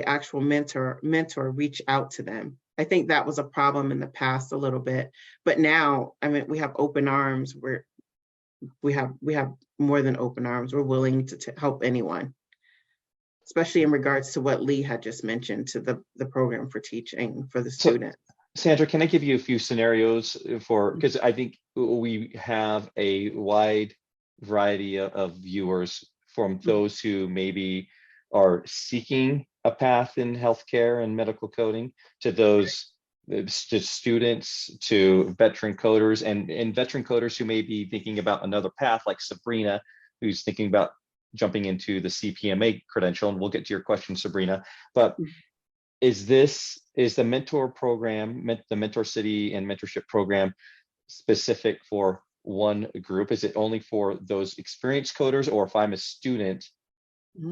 actual mentor reach out to them. I think that was a problem in the past a little bit, but now, I mean, we have open arms. We have more than open arms. We're willing to help anyone, especially in regards to what Lee had just mentioned, to the program for teaching for the student. Sandra, can I give you a few scenarios because I think we have a wide variety of viewers, from those who maybe are seeking a path in healthcare and medical coding, to those to students, to veteran coders, and veteran coders who may be thinking about another path, like Sabrina, who's thinking about jumping into the CPMA credential. And we'll get to your question, Sabrina. But is the mentor program, the Mentor City and mentorship program, specific for one group? Is it only for those experienced coders, or if I'm a student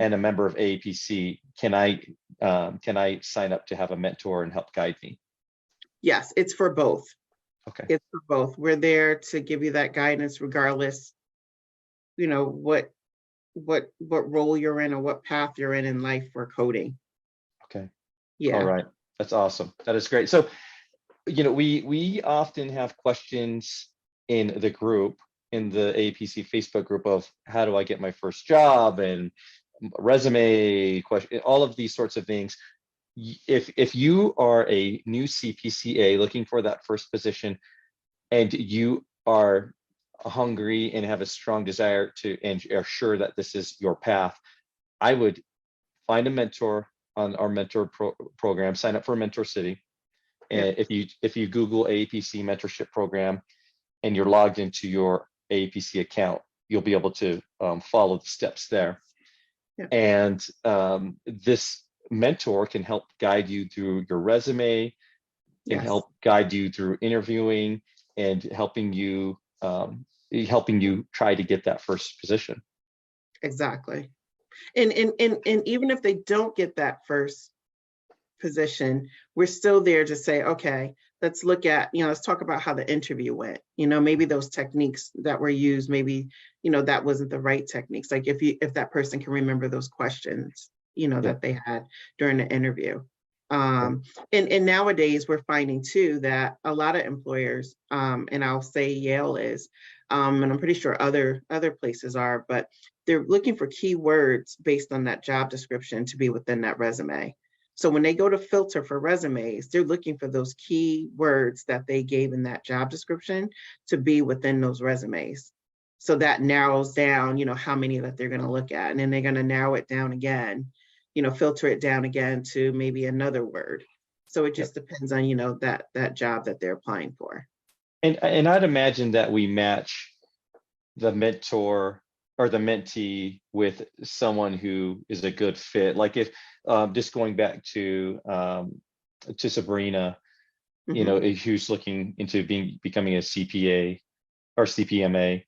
and a member of AAPC, can I sign up to have a mentor and help guide me? Yes, it's for both. Okay. It's for both. We're there to give you that guidance, regardless, what role you're in or what path you're in life for coding. Okay. Yeah. All right. That's awesome. That is great. So, we often have questions in the group, in the AAPC Facebook group, of how do I get my first job, and resume question, all of these sorts of things. If you are a new CPCA looking for that first position, and you are hungry and have a strong desire to, and are sure that this is your path, I would find a mentor on our mentor program, sign up for Mentor City. And if you Google AAPC Mentorship Program and you're logged into your AAPC account, you'll be able to follow the steps there. And this mentor can help guide you through your resume, can help guide you through interviewing, and helping you try to get that first position. Exactly. And even if they don't get that first position, we're still there to say, okay, let's look at, let's talk about how the interview went. Maybe those techniques that were used, maybe, that wasn't the right techniques. Like if that person can remember those questions, that they had during the interview. And nowadays we're finding too that a lot of employers, and I'll say Yale is, and I'm pretty sure other places are, but they're looking for keywords based on that job description to be within that resume. So when they go to filter for resumes, they're looking for those key words that they gave in that job description to be within those resumes. So that narrows down, how many that they're going to look at. And then they're going to narrow it down again, filter it down again to maybe another word. So it just depends on, that job that they're applying for. And I'd imagine that we match the mentor or the mentee with someone who is a good fit. Like if just going back to Sabrina, who's looking into becoming a CPA or CPMA,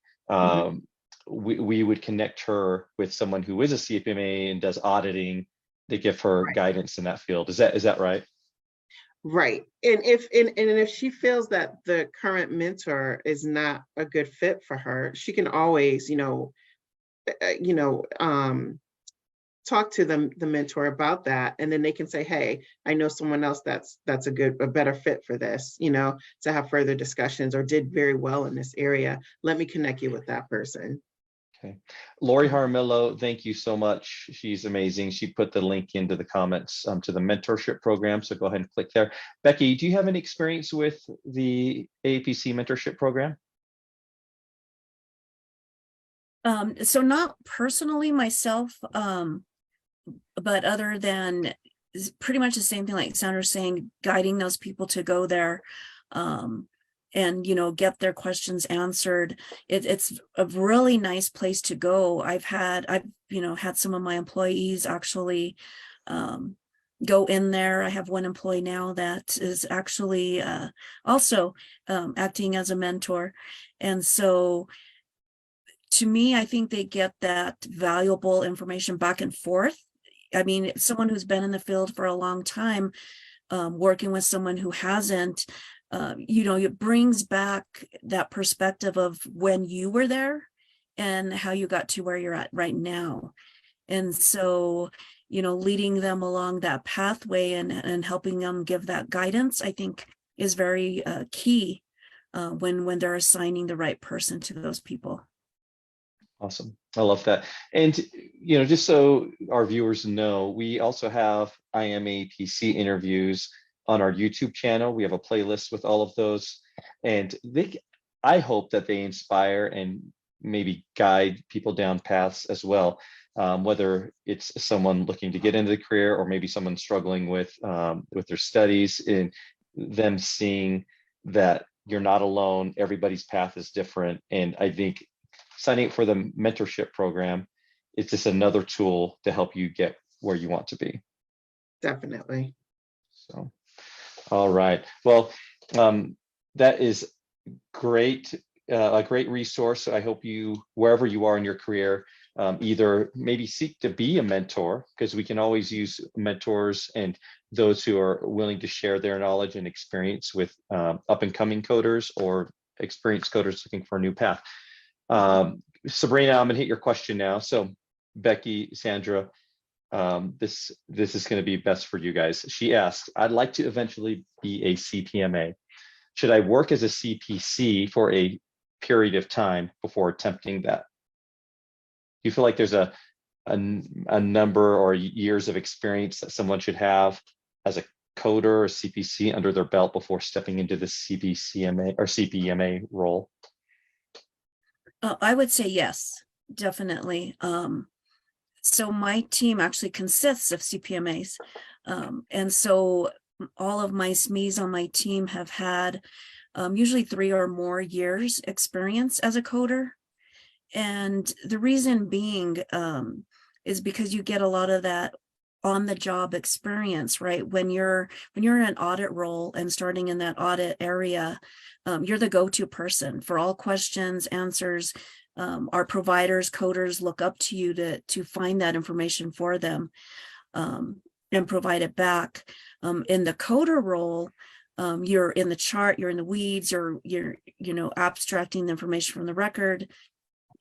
we would connect her with someone who is a CPMA and does auditing. They give her guidance in that field. Is that right? Right. And if she feels that the current mentor is not a good fit for her, she can always, talk to the mentor about that, and then they can say, hey, I know someone else that's a better fit for this, to have further discussions, or did very well in this area. Let me connect you with that person. Okay. Lori Jaramillo, thank you so much. She's amazing. She put the link into the comments to the mentorship program. So go ahead and click there. Becky, do you have any experience with the AAPC mentorship program? So not personally myself, but other than pretty much the same thing like Sandra's saying, guiding those people to go there, and get their questions answered. It's a really nice place to go. I've had some of my employees actually go in there. I have one employee now that is actually also acting as a mentor, and so to me, I think they get that valuable information back and forth. I mean, someone who's been in the field for a long time, working with someone who hasn't, it brings back that perspective of when you were there and how you got to where you're at right now. And so, leading them along that pathway and helping them give that guidance, I think is very key when they're assigning the right person to those people. Awesome. I love that. And, just so our viewers know, we also have IMAPC interviews on our YouTube channel. We have a playlist with all of those. And I hope that they inspire and maybe guide people down paths as well, whether it's someone looking to get into the career or maybe someone struggling with their studies, and them seeing that you're not alone. Everybody's path is different. And I think signing up for the mentorship program is just another tool to help you get where you want to be. Definitely. So, all right. Well, that is great, a great resource. I hope you, wherever you are in your career, either maybe seek to be a mentor, because we can always use mentors and those who are willing to share their knowledge and experience with up and coming coders or experienced coders looking for a new path. Sabrina, I'm gonna hit your question now. So Becky, Sandra, this is gonna be best for you guys. She asks, I'd like to eventually be a CPMA. Should I work as a CPC for a period of time before attempting that? Do you feel like there's a number or years of experience that someone should have as a coder or CPC under their belt before stepping into the CPCMA or CPMA role? I would say yes, definitely. So my team actually consists of CPMAs. And so all of my SMEs on my team have had usually 3 or more years experience as a coder. And the reason being is because you get a lot of that on the job experience, right? When you're in an audit role and starting in that audit area, you're the go-to person for all questions, answers. Our providers, coders look up to you to find that information for them and provide it back. In the coder role, you're in the chart, you're in the weeds, you're abstracting the information from the record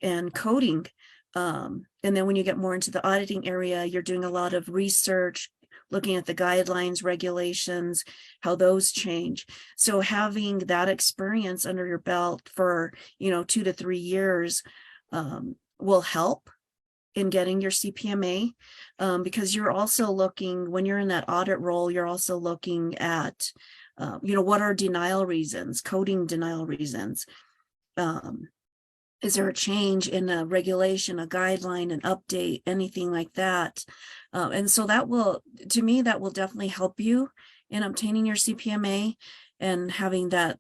and coding. And then when you get more into the auditing area, you're doing a lot of research, looking at the guidelines, regulations, how those change. So having that experience under your belt for 2 to 3 years will help in getting your CPMA, because you're also looking, when you're in that audit role, you're also looking at what are denial reasons, coding denial reasons. Is there a change in a regulation, a guideline, an update, anything like that? And so that will definitely help you in obtaining your CPMA and having that,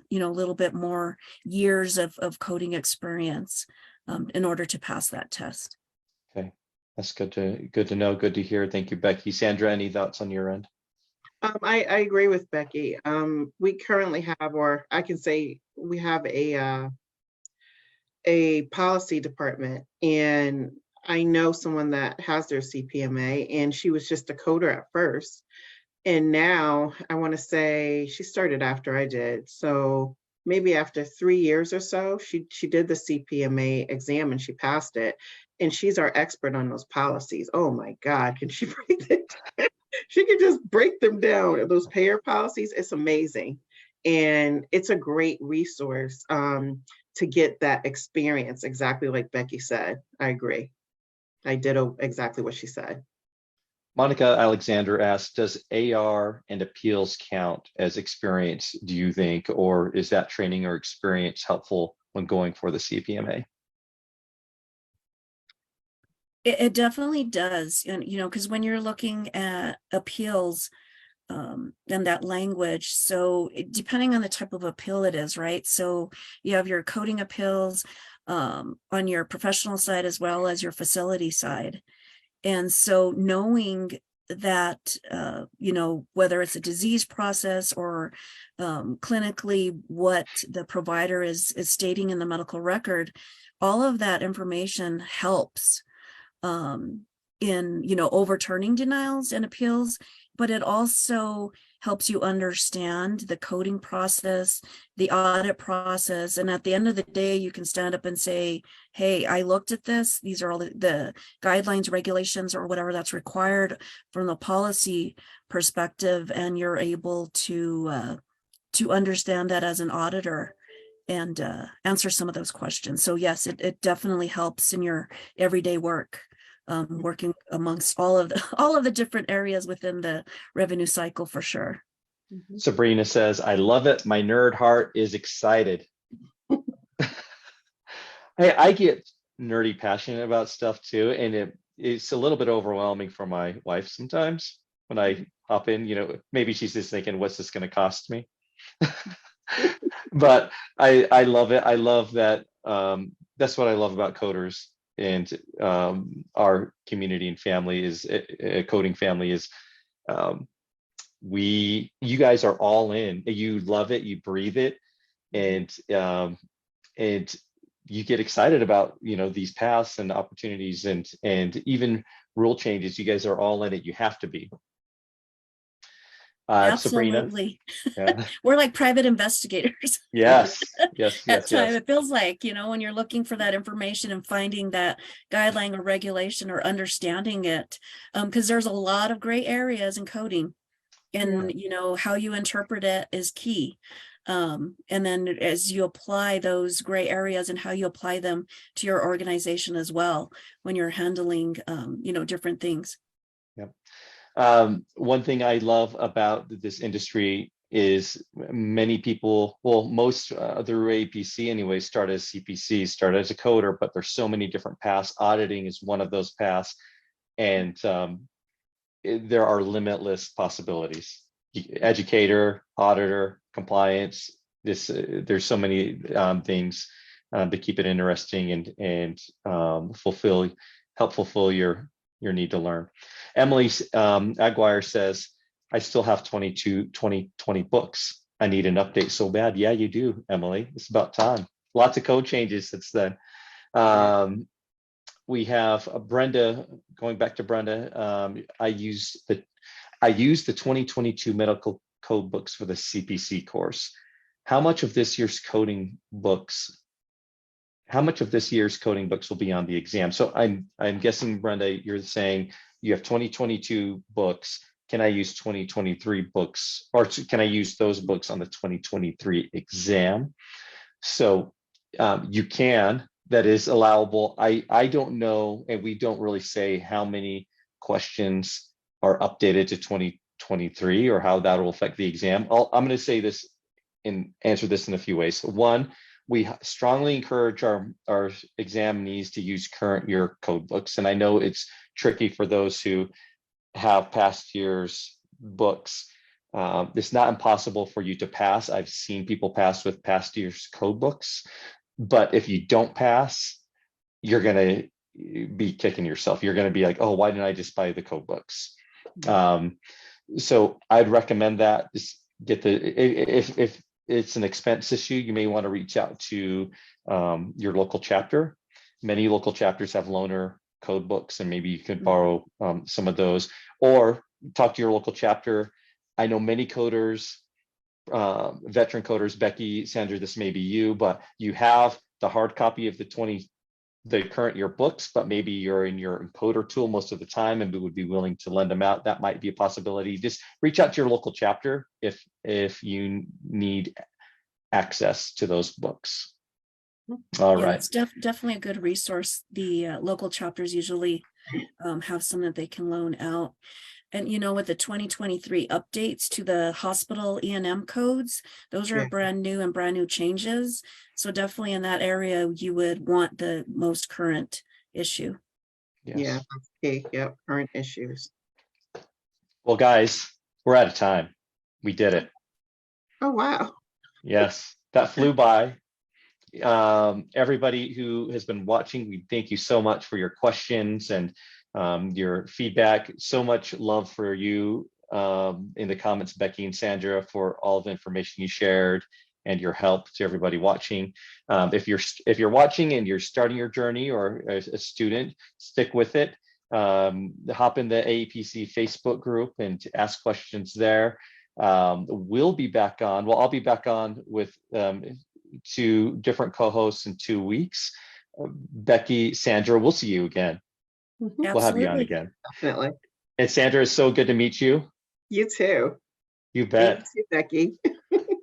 little bit more years of coding experience in order to pass that test. Okay, that's good to know. Good to hear. Thank you, Becky. Sandra, any thoughts on your end? I agree with Becky. We currently have, or I can say we have a policy department, and I know someone that has their CPMA, and she was just a coder at first. And now I want to say she started after I did. So maybe after 3 years or so, she did the CPMA exam and she passed it. And she's our expert on those policies. Oh my God, can she break it? She can just break them down. Those payer policies, it's amazing. And it's a great resource to get that experience, exactly like Becky said. I agree. I did exactly what she said. Monica Alexander asked, does AR and appeals count as experience, do you think, or is that training or experience helpful when going for the CPMA? It definitely does. And, because when you're looking at appeals, and that language, so depending on the type of appeal it is, right? So you have your coding appeals on your professional side as well as your facility side. And so knowing that, whether it's a disease process or clinically what the provider is stating in the medical record, all of that information helps in, overturning denials and appeals, but it also helps you understand the coding process, the audit process. And at the end of the day, you can stand up and say, hey, I looked at this. These are all the guidelines, regulations, or whatever that's required from the policy perspective. And you're able to understand that as an auditor and answer some of those questions. So yes, it definitely helps in your everyday work. Working amongst all of the different areas within the revenue cycle for sure. Sabrina says, I love it. My nerd heart is excited. I get nerdy passionate about stuff too. And it's a little bit overwhelming for my wife sometimes when I hop in, maybe she's just thinking, what's this going to cost me? But I love it. I love that. That's what I love about coders. And our community and family is a coding family is you guys are all in. You love it, you breathe it, and you get excited about these paths and opportunities and even rule changes. You guys are all in it. You have to be. Absolutely. Sabrina, yeah. We're like private investigators. Yes. At time it feels like, when you're looking for that information and finding that guideline or regulation or understanding it, because there's a lot of gray areas in coding, and how you interpret it is key. And then as you apply those gray areas and how you apply them to your organization as well when you're handling different things. Yep. One thing I love about this industry is many people, most through AAPC anyway, start as CPC, start as a coder, but there's so many different paths. Auditing is one of those paths, and there are limitless possibilities. Educator, auditor, compliance. There's so many things to keep it interesting and help fulfill your need to learn. Emily Aguirre says, I still have 20 books. I need an update so bad. Yeah, you do, Emily. It's about time. Lots of code changes since then. We have Brenda, going back to Brenda. I used the 2022 medical code books for the CPC course. How much of this year's coding books will be on the exam? So I'm guessing, Brenda, you're saying you have 2022 books. Can I use 2023 books, or can I use those books on the 2023 exam? So you can. That is allowable. I don't know, and we don't really say how many questions are updated to 2023 or how that will affect the exam. I'm going to say this and answer this in a few ways. One, we strongly encourage our examinees to use current year code books. And I know it's tricky for those who have past year's books. It's not impossible for you to pass. I've seen people pass with past year's code books, but if you don't pass, you're going to be kicking yourself. You're going to be like, oh, why didn't I just buy the code books? So I'd recommend that. Just get if it's an expense issue, you may want to reach out to your local chapter. Many local chapters have loaner code books, and maybe you can borrow some of those, or talk to your local chapter. I know many coders, veteran coders, Becky, Sandra, this may be you, but you have the hard copy of the current year books, but maybe you're in your encoder tool most of the time and we would be willing to lend them out. That might be a possibility. Just reach out to your local chapter if you need access to those books. All Yeah, right. it's definitely a good resource. The local chapters usually have some that they can loan out. And with the 2023 updates to the hospital E&M codes, those are Yeah. brand new changes. So definitely in that area, you would want the most current issue. Yes. Yeah, that's key. Yep, current issues. Well, guys, we're out of time. We did it. Oh, wow. Yes, that flew by. Everybody who has been watching, we thank you so much for your questions and your feedback. So much love for you in the comments, Becky and Sandra, for all the information you shared and your help to everybody watching. If you're watching and you're starting your journey or a student, stick with it. Hop in the AAPC Facebook group and to ask questions there. We'll be back on. Well, I'll be back on with 2 different co-hosts in 2 weeks. Becky, Sandra, we'll see you again. Mhm. We'll have you on Absolutely. again. Definitely. And Sandra, it's so good to meet you. You too. You Thank bet. you, Becky.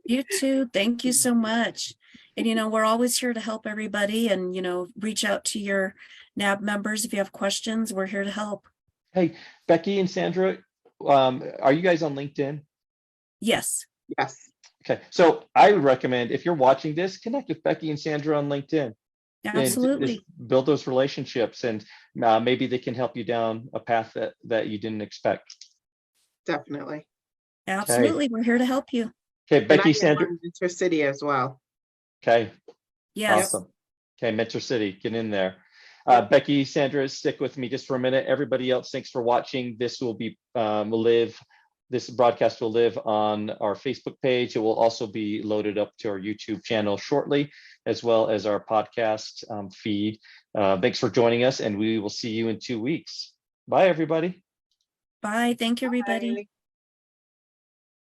You too. Thank you so much. And we're always here to help everybody and reach out to your NAB members if you have questions. We're here to help. Hey, Becky and Sandra, are you guys on LinkedIn? Yes. Yes. Okay, so I would recommend if you're watching this, connect with Becky and Sandra on LinkedIn. And Absolutely. just build those relationships, and maybe they can help you down a path that you didn't expect. Definitely. Absolutely. We're here to help you. Okay, And Becky, I am Sandra. on Mentor City as well. Okay, Yes. awesome. Okay, Mentor City, get in there. Becky, Sandra, stick with me just for a minute. Everybody else, thanks for watching. This will be this broadcast will live on our Facebook page. It will also be loaded up to our YouTube channel shortly, as well as our podcast feed. Thanks for joining us, and we will see you in 2 weeks. Bye, everybody. Bye. Thank you, everybody. Bye.